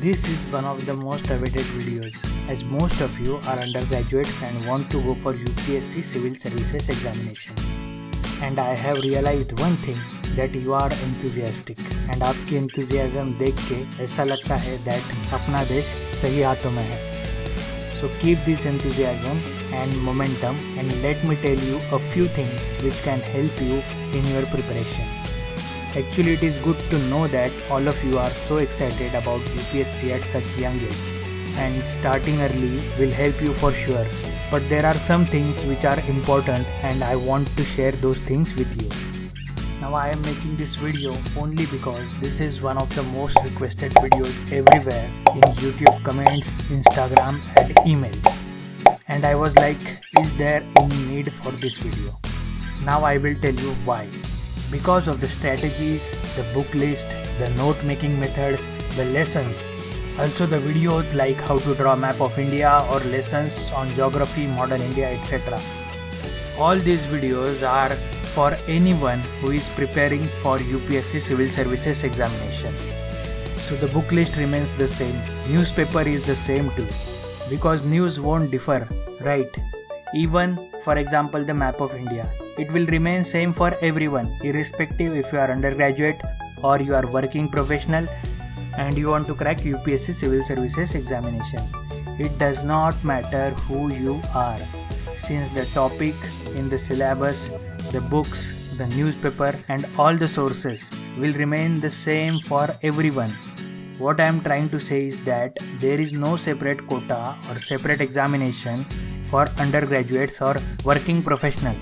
This is one of the most awaited videos, as most of you are undergraduates and want to go for UPSC Civil Services examination. And I have realized one thing, that you are enthusiastic. And आपकी enthusiasm देख के ऐसा लगता है that अपना देश सही हाथों में है. So keep this enthusiasm and momentum and let me tell you a few things which can help you in your preparation. Actually, it is good to know that all of you are so excited about UPSC at such young age, and starting early will help you for sure. But there are some things which are important and I want to share those things with you. Now I am making this video only because this is one of the most requested videos everywhere in YouTube comments, Instagram and email. And I was like, is there any need for this video? Now I will tell you why. Because of the strategies, the book list, the note making methods, the lessons, also the videos like how to draw a map of India or lessons on geography, modern India, etc. All these videos are for anyone who is preparing for UPSC Civil Services examination. So the book list remains the same, newspaper is the same too, because news won't differ, right? Even for example the map of India, it will remain same for everyone, irrespective if you are undergraduate or you are working professional and you want to crack UPSC Civil Services examination. It does not matter who you are, since the topic in the syllabus, the books, the newspaper and all the sources will remain the same for everyone. What I am trying to say is that there is no separate quota or separate examination for undergraduates or working professional,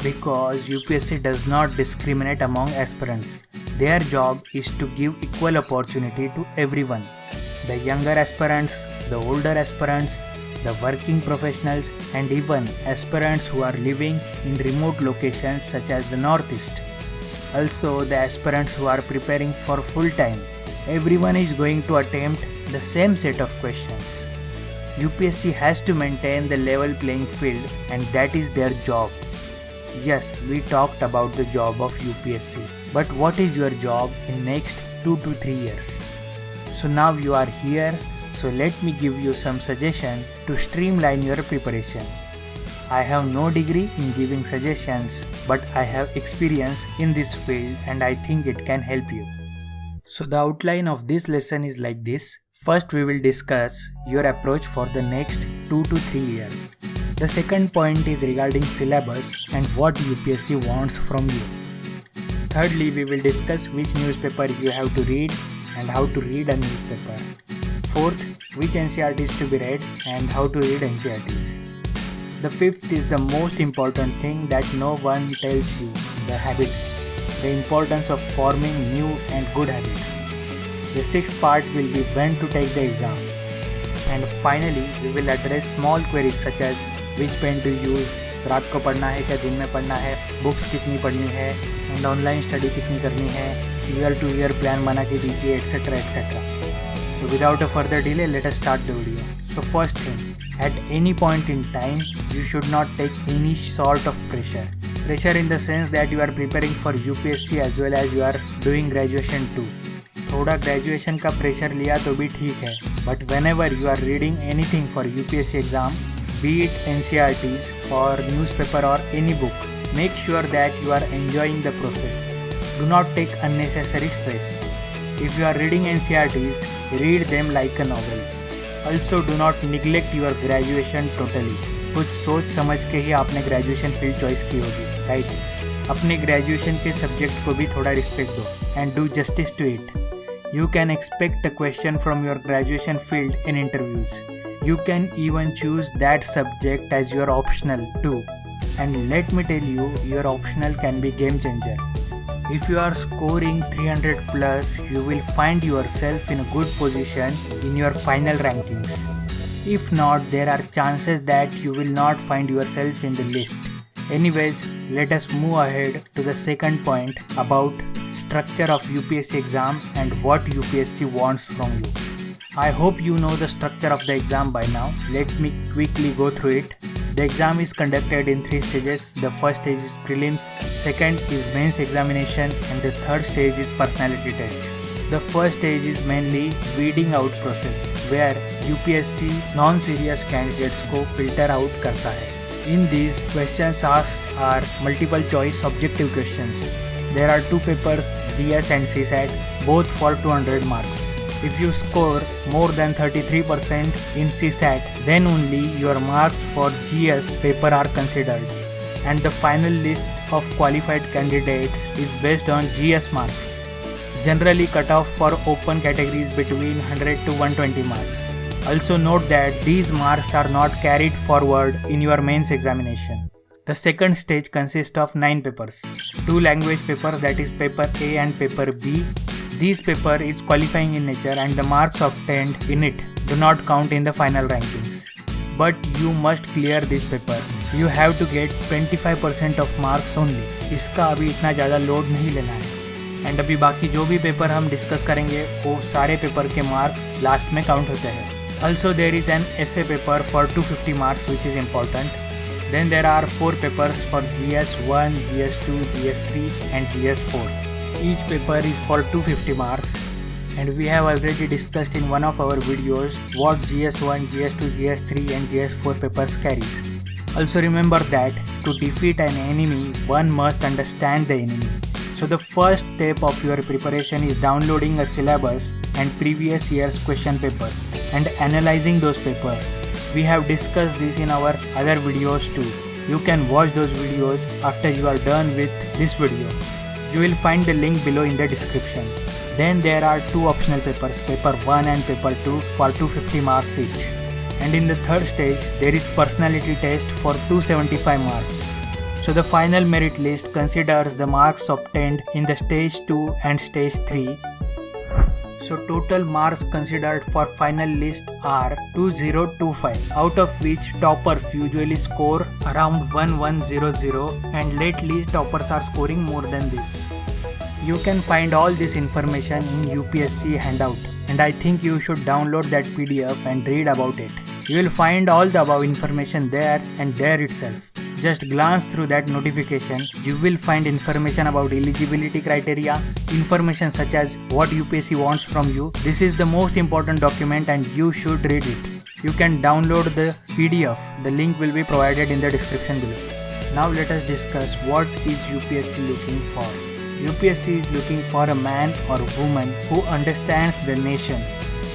because UPSC does not discriminate among aspirants. Their job is to give equal opportunity to everyone. The younger aspirants, the older aspirants, the working professionals and even aspirants who are living in remote locations such as the Northeast. Also the aspirants who are preparing for full time. Everyone is going to attempt the same set of questions. UPSC has to maintain the level playing field and that is their job. Yes, we talked about the job of UPSC, but what is your job in next 2 to 3 years? So now you are here, so let me give you some suggestion to streamline your preparation. I have no degree in giving suggestions, but I have experience in this field and I think it can help you. So the outline of this lesson is like this. First we will discuss your approach for the next 2 to 3 years. The second point is regarding syllabus and what UPSC wants from you. Thirdly, we will discuss which newspaper you have to read and how to read a newspaper. Fourth, which NCERTs to be read and how to read NCERTs. The fifth is the most important thing that no one tells you, the habit, the importance of forming new and good habits. The sixth part will be when to take the exam. And finally, we will address small queries such as which pen to use, रात को पढ़ना है क्या दिन में पढ़ना है, books कितनी पढ़नी है एंड ऑनलाइन स्टडी कितनी करनी है, ईयर टू ईयर प्लान बना के दीजिए etcetera etcetera. So without a further delay, let us start the video. So first thing, at any point in time, you should not take any sort of pressure. Pressure in the sense that you are preparing for UPSC as well as you are doing graduation too. थोड़ा graduation का pressure लिया तो भी ठीक है, but whenever you are reading anything for UPSC exam, be it NCERTs or newspaper or any book, make sure that you are enjoying the process. Do not take unnecessary stress. If you are reading NCERTs, read them like a novel. Also do not neglect your graduation totally. कुछ सोच समझ के ही आपने graduation field choice की होगी, right? अपने graduation के subject को भी थोड़ा रिस्पेक्ट दो and do justice to it. You can expect a question from your graduation field in interviews. You can even choose that subject as your optional too. And let me tell you, your optional can be game changer. If you are scoring 300 plus, you will find yourself in a good position in your final rankings. If not, there are chances that you will not find yourself in the list. Anyways, let us move ahead to the second point about structure of UPSC exam and what UPSC wants from you. I hope you know the structure of the exam by now. Let me quickly go through it. The exam is conducted in 3 stages. The first stage is prelims, second is mains examination and the third stage is personality test. The first stage is mainly weeding out process, where UPSC non-serious candidates को filter out करता है. In these, questions asked are multiple choice objective questions. There are two papers, GS and CSAT, both for 200 marks. If you score more than 33% in CSAT, then only your marks for GS paper are considered. And the final list of qualified candidates is based on GS marks. Generally cutoff for open categories between 100 to 120 marks. Also note that these marks are not carried forward in your mains examination. The second stage consists of 9 papers. 2 language papers, that is paper A and paper B. This paper is qualifying in nature and the marks obtained in it do not count in the final rankings. But you must clear this paper. You have to get 25% of marks only. इसका अभी इतना ज़्यादा load नहीं लेना है. And अभी बाकी जो भी पेपर हम डिस्कस करेंगे वो सारे पेपर के मार्क्स लास्ट में काउंट होते हैं. Also there is an essay paper for 250 marks which is important. Then there are 4 papers for GS1, GS2, GS3 and GS4. Each paper is for 250 marks and we have already discussed in one of our videos what GS1, GS2, GS3 and GS4 papers carries. Also remember that to defeat an enemy, one must understand the enemy. So the first step of your preparation is downloading a syllabus and previous year's question paper and analyzing those papers. We have discussed this in our other videos too. You can watch those videos after you are done with this video. You will find the link below in the description. Then there are 2 optional papers, paper 1 and paper 2 for 250 marks each. And in the third stage, there is personality test for 275 marks. So the final merit list considers the marks obtained in the stage 2 and stage 3. So total marks considered for final list are 2025, out of which toppers usually score around 1100 and lately toppers are scoring more than this. You can find all this information in UPSC handout and I think you should download that PDF and read about it. You will find all the above information there and there itself. Just glance through that notification. You will find information about eligibility criteria, information such as what UPSC wants from you. This is the most important document and you should read it. You can download the PDF. The link will be provided in the description below. Now let us discuss what is UPSC looking for. UPSC is looking for a man or woman who understands the nation,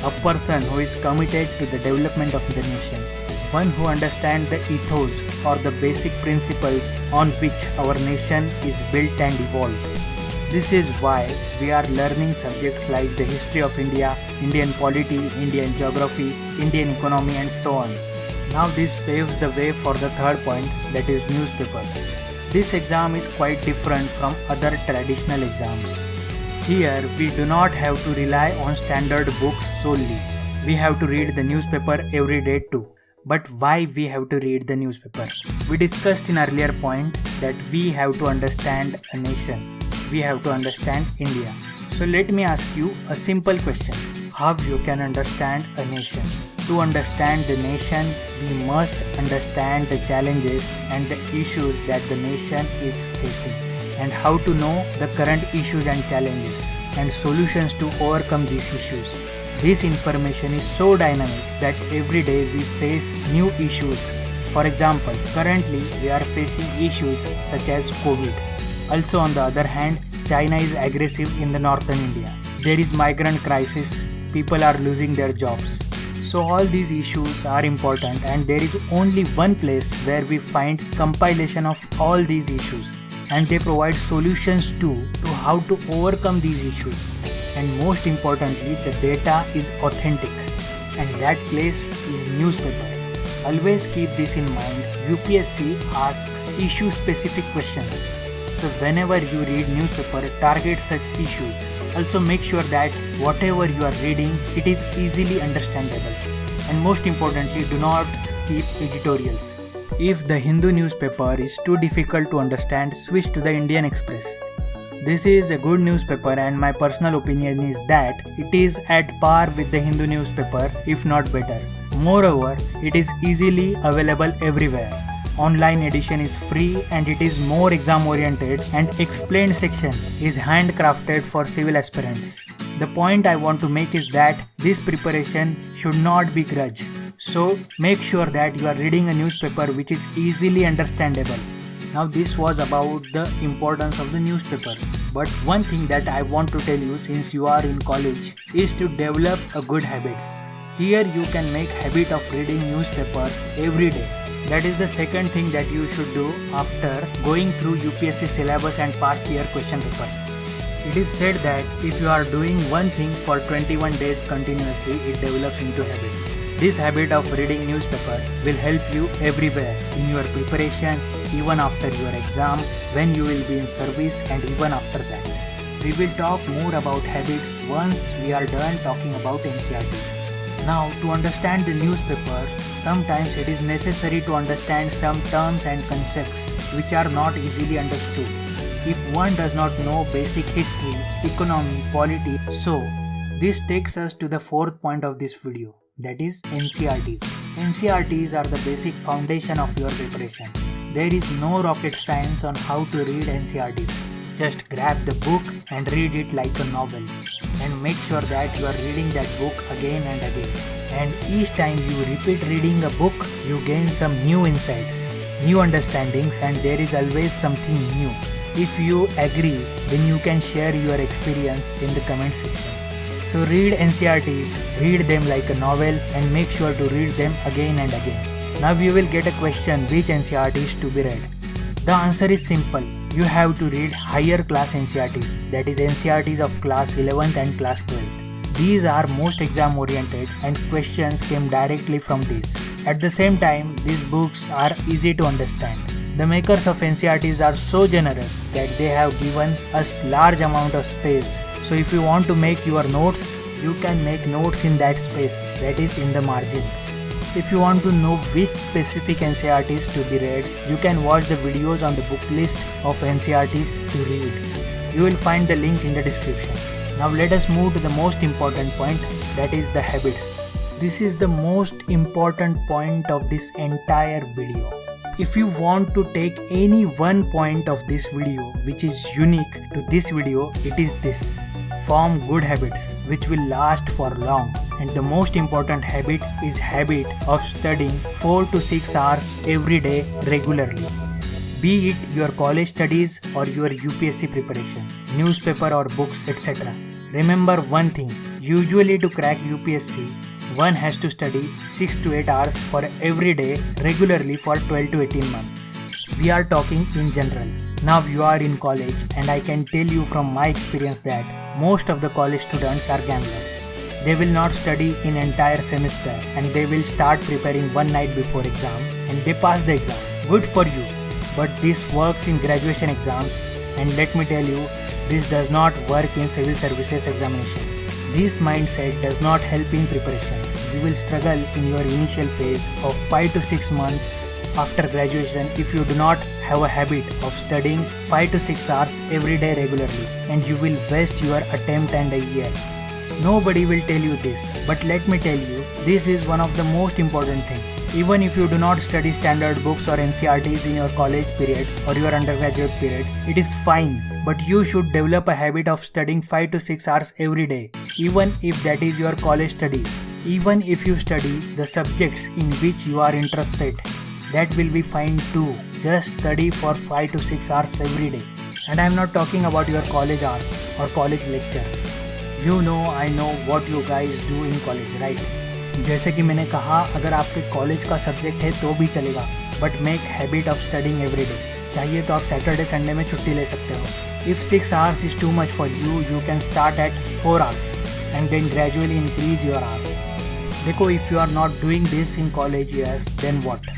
a person who is committed to the development of the nation. One who understands the ethos or the basic principles on which our nation is built and evolved. This is why we are learning subjects like the history of India, Indian polity, Indian geography, Indian economy and so on. Now this paves the way for the third point, that is newspapers. This exam is quite different from other traditional exams. Here we do not have to rely on standard books solely. We have to read the newspaper every day too. But why we have to read the newspaper? We discussed in earlier point that we have to understand a nation. We have to understand India. So let me ask you a simple question. How you can understand a nation? To understand the nation, we must understand the challenges and the issues that the nation is facing, and how to know the current issues and challenges and solutions to overcome these issues. This information is so dynamic that every day we face new issues. For example, currently we are facing issues such as COVID. Also on the other hand, China is aggressive in the northern India. There is migrant crisis, people are losing their jobs. So all these issues are important and there is only one place where we find compilation of all these issues and they provide solutions to how to overcome these issues. And most importantly, the data is authentic and that place is newspaper. Always keep this in mind. UPSC asks issue specific questions. So whenever you read newspaper, target such issues. Also make sure that whatever you are reading, it is easily understandable. And most importantly, do not skip editorials. If the Hindu newspaper is too difficult to understand, switch to the Indian Express. This is a good newspaper and my personal opinion is that it is at par with the Hindu newspaper, if not better. Moreover, it is easily available everywhere. Online edition is free and it is more exam oriented and explained section is handcrafted for civil aspirants. The point I want to make is that this preparation should not be grudge. So make sure that you are reading a newspaper which is easily understandable. Now this was about the importance of the newspaper. But one thing that I want to tell you since you are in college is to develop a good habit. Here you can make habit of reading newspapers every day. That is the second thing that you should do after going through UPSC syllabus and past year question papers. It is said that if you are doing one thing for 21 days continuously, it develops into habit. This habit of reading newspaper will help you everywhere in your preparation, even after your exam, when you will be in service, and even after that. We will talk more about habits once we are done talking about NCERTs. Now, to understand the newspaper, sometimes it is necessary to understand some terms and concepts which are not easily understood. If one does not know basic history, economy, polity, so this takes us to the fourth point of this video, that is NCERTs. NCERTs are the basic foundation of your preparation. There is no rocket science on how to read NCERTs. Just grab the book and read it like a novel. And make sure that you are reading that book again and again. And each time you repeat reading a book, you gain some new insights, new understandings, and there is always something new. If you agree, then you can share your experience in the comment section. So read NCERTs, read them like a novel, and make sure to read them again and again. Now you will get a question which NCERTs to be read. The answer is simple. You have to read higher class NCERTs, that is NCERTs of class 11th and class 12th. These are most exam oriented and questions came directly from these. At the same time, these books are easy to understand. The makers of NCERTs are so generous that they have given us large amount of space. So if you want to make your notes, you can make notes in that space, that is in the margins. If you want to know which specific NCERTs to be read, you can watch the videos on the book list of NCERTs to read. You will find the link in the description. Now let us move to the most important point, that is the habits. This is the most important point of this entire video. If you want to take any one point of this video which is unique to this video, it is this. Form good habits which will last for long. And the most important habit is habit of studying 4 to 6 hours every day regularly. Be it your college studies or your UPSC preparation, newspaper or books, etc. Remember one thing, usually to crack UPSC, one has to study 6 to 8 hours for every day regularly for 12 to 18 months. We are talking in general. Now you are in college and I can tell you from my experience that most of the college students are gamblers. They will not study in entire semester and they will start preparing one night before exam and they pass the exam. Good for you. But this works in graduation exams and let me tell you, this does not work in civil services examination. This mindset does not help in preparation. You will struggle in your initial phase of 5 to 6 months after graduation if you do not have a habit of studying 5 to 6 hours every day regularly, and you will waste your attempt and a year. Nobody will tell you this, but let me tell you, this is one of the most important things. Even if you do not study standard books or NCERTs in your college period or your undergraduate period, it is fine, but you should develop a habit of studying 5 to 6 hours every day, even if that is your college studies. Even if you study the subjects in which you are interested, that will be fine too. Just study for 5 to 6 hours every day. And I am not talking about your college hours or college lectures. You know, I know what you guys do in college, right? जैसे कि मैंने कहा, अगर आपके college का subject है तो भी चलेगा, but make habit of studying every day. चाहिए तो आप सैटरडे संडे में छुट्टी ले सकते हो. If 6 hours is too much for you, you can start at 4 hours and then gradually increase your hours. देखो, if you are not doing this in college years, then what?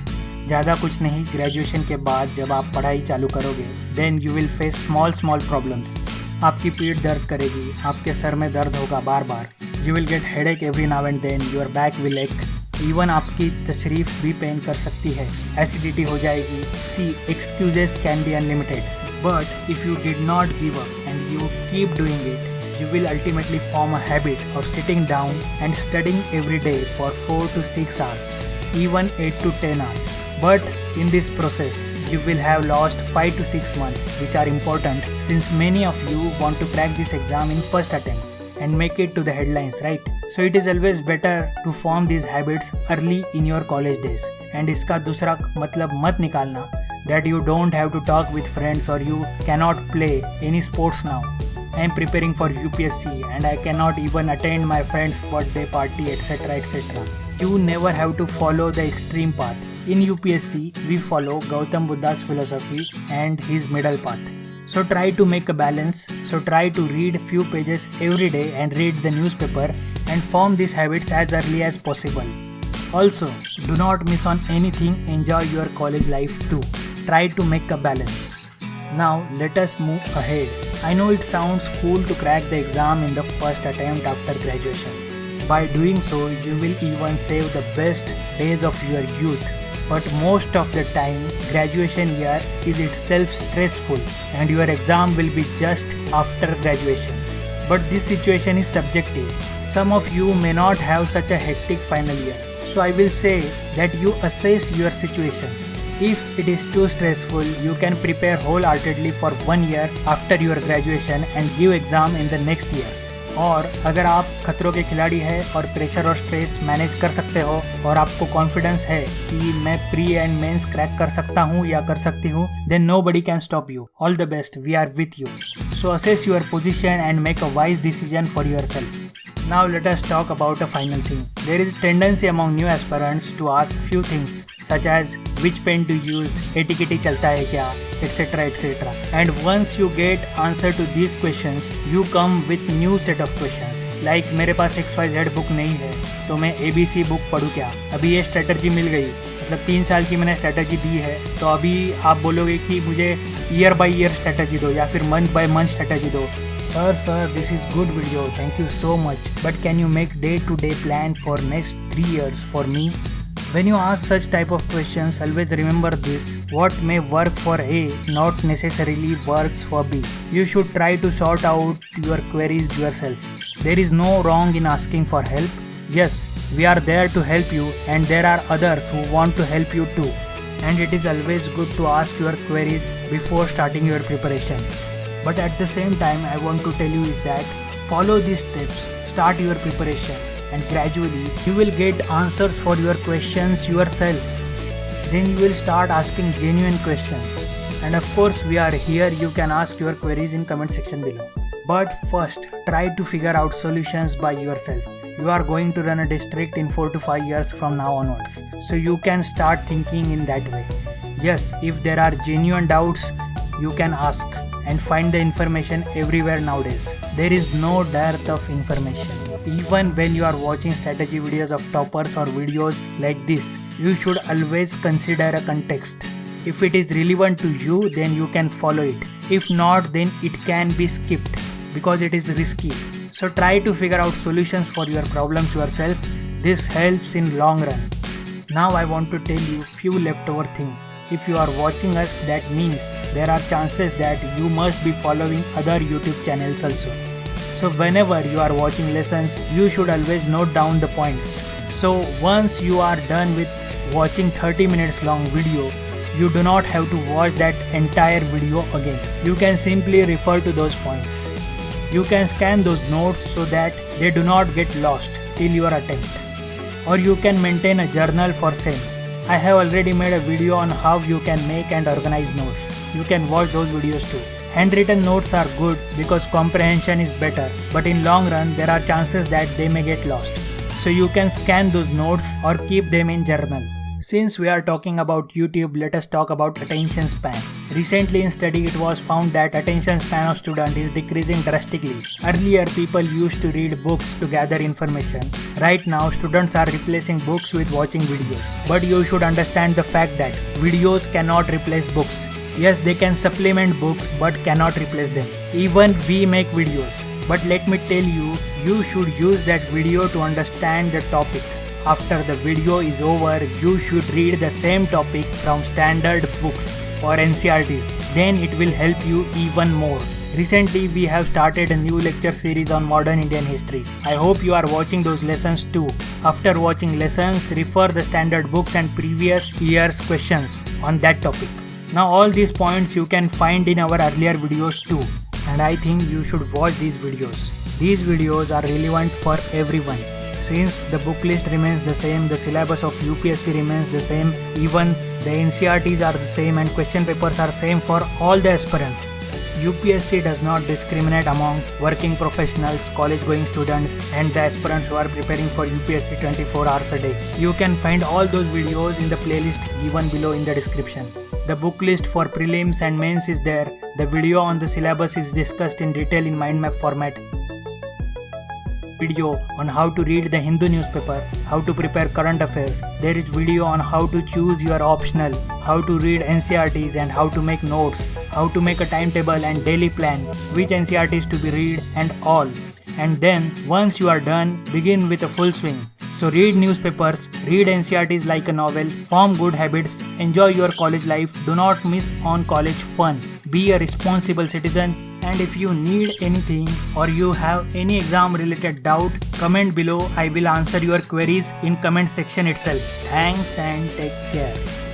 ज़्यादा कुछ नहीं. Graduation के बाद जब आप पढ़ाई चालू करोगे, then you will face small problems. आपकी पीठ दर्द करेगी, आपके सर में दर्द होगा बार बार. You will get headache every now and then, your back will ache. Even आपकी तशरीफ भी पेन कर सकती है, एसिडिटी हो जाएगी. See, excuses can be unlimited. But if you did not give up and you keep doing it, you will ultimately form a habit of sitting down and studying every day for 4 to 6 hours, even 8 to 10 hours. But in this process, you will have lost 5 to 6 months, which are important since many of you want to crack this exam in first attempt. and make it to the headlines, right? So it is always better to form these habits early in your college days. And इसका दूसरा मतलब मत निकालना that you don't have to talk with friends or you cannot play any sports now. I am preparing for UPSC and I cannot even attend my friend's birthday party, etc. etc. You never have to follow the extreme path. In UPSC, we follow Gautam Buddha's philosophy and his middle path. So try to make a balance. So try to read few pages every day and read the newspaper and form these habits as early as possible. Also, do not miss on anything. Enjoy your college life too. Try to make a balance. Now let us move ahead. I know it sounds cool to crack the exam in the first attempt after graduation. By doing so, you will even save the best days of your youth. But most of the time, graduation year is itself stressful and your exam will be just after graduation. But this situation is subjective. Some of you may not have such a hectic final year. So I will say that you assess your situation. If it is too stressful, you can prepare wholeheartedly for 1 year after your graduation and give exam in the next year. और अगर आप खतरों के खिलाड़ी हैं और pressure और stress manage कर सकते हो और आपको कॉन्फिडेंस है कि मैं प्री एंड मेंस क्रैक कर सकता हूँ या कर सकती हूँ, then nobody can stop you. All the best, we are with you. So assess your position and make a wise decision for yourself. Now let us talk about a final thing. There is a tendency among new aspirants to ask few things such as which pen to use, etiquette चलता है क्या, etc. etc. And once you get answer to these questions, you come with new set of questions. Like मेरे पास XYZ book नहीं है तो मैं ABC book पढूं क्या? अभी ये स्ट्रेटजी मिल गई, मतलब 3 साल की मैंने स्ट्रेटजी दी है, तो अभी आप बोलोगे कि मुझे ईयर बाय ईयर स्ट्रेटजी दो या फिर मंथ बाय मंथ स्ट्रेटजी दो. Sir, this is good video. Thank you so much. But can you make day-to-day plan for next 3 years for me? When you ask such type of questions, always remember this. What may work for A not necessarily works for B. You should try to sort out your queries yourself. There is no wrong in asking for help. Yes, we are there to help you and there are others who want to help you too. And it is always good to ask your queries before starting your preparation. But at the same time, I want to tell you is that follow these steps, start your preparation and gradually you will get answers for your questions yourself. Then you will start asking genuine questions. And of course, we are here, you can ask your queries in comment section below. But first, try to figure out solutions by yourself. You are going to run a district in 4 to 5 years from now onwards. So you can start thinking in that way. Yes, if there are genuine doubts, you can ask and find the information everywhere nowadays. There is no dearth of information. Even when you are watching strategy videos of toppers or videos like this, you should always consider a context. If it is relevant to you, then you can follow it. If not, then it can be skipped because it is risky. So try to figure out solutions for your problems yourself. This helps in long run. Now I want to tell you few leftover things. If you are watching us, that means there are chances that you must be following other YouTube channels also. So whenever you are watching lessons, you should always note down the points. So once you are done with watching 30 minutes long video, you do not have to watch that entire video again. You can simply refer to those points. You can scan those notes so that they do not get lost till your attempt. Or you can maintain a journal for same. I have already made a video on how you can make and organize notes. You can watch those videos too. Handwritten notes are good because comprehension is better, but in long run there are chances that they may get lost. So you can scan those notes or keep them in journal. Since we are talking about YouTube, let us talk about attention span. Recently in study it was found that attention span of student is decreasing drastically. Earlier people used to read books to gather information. Right now students are replacing books with watching videos. But you should understand the fact that videos cannot replace books. Yes, they can supplement books but cannot replace them. Even we make videos. But let me tell you, you should use that video to understand the topic. After the video is over, you should read the same topic from standard books or NCERTs. Then it will help you even more. Recently, we have started a new lecture series on modern Indian history. I hope you are watching those lessons too. After watching lessons, refer the standard books and previous year's questions on that topic. Now all these points you can find in our earlier videos too. And I think you should watch these videos. These videos are relevant for everyone. Since the book list remains the same, the syllabus of UPSC remains the same, even the NCERTs are the same and question papers are same for all the aspirants. UPSC does not discriminate among working professionals, college-going students and the aspirants who are preparing for UPSC 24 hours a day. You can find all those videos in the playlist given below in the description. The book list for prelims and mains is there. The video on the syllabus is discussed in detail in mind map format. Video on how to read the Hindu newspaper, how to prepare current affairs. There is video on how to choose your optional, how to read NCERTs and how to make notes, how to make a timetable and daily plan, which NCERTs to be read and all. And then once you are done, begin with a full swing. So read newspapers, read NCERTs like a novel, form good habits, enjoy your college life, do not miss on college fun. Be a responsible citizen, and if you need anything or you have any exam related doubt, comment below. I will answer your queries in comment section itself. Thanks and take care.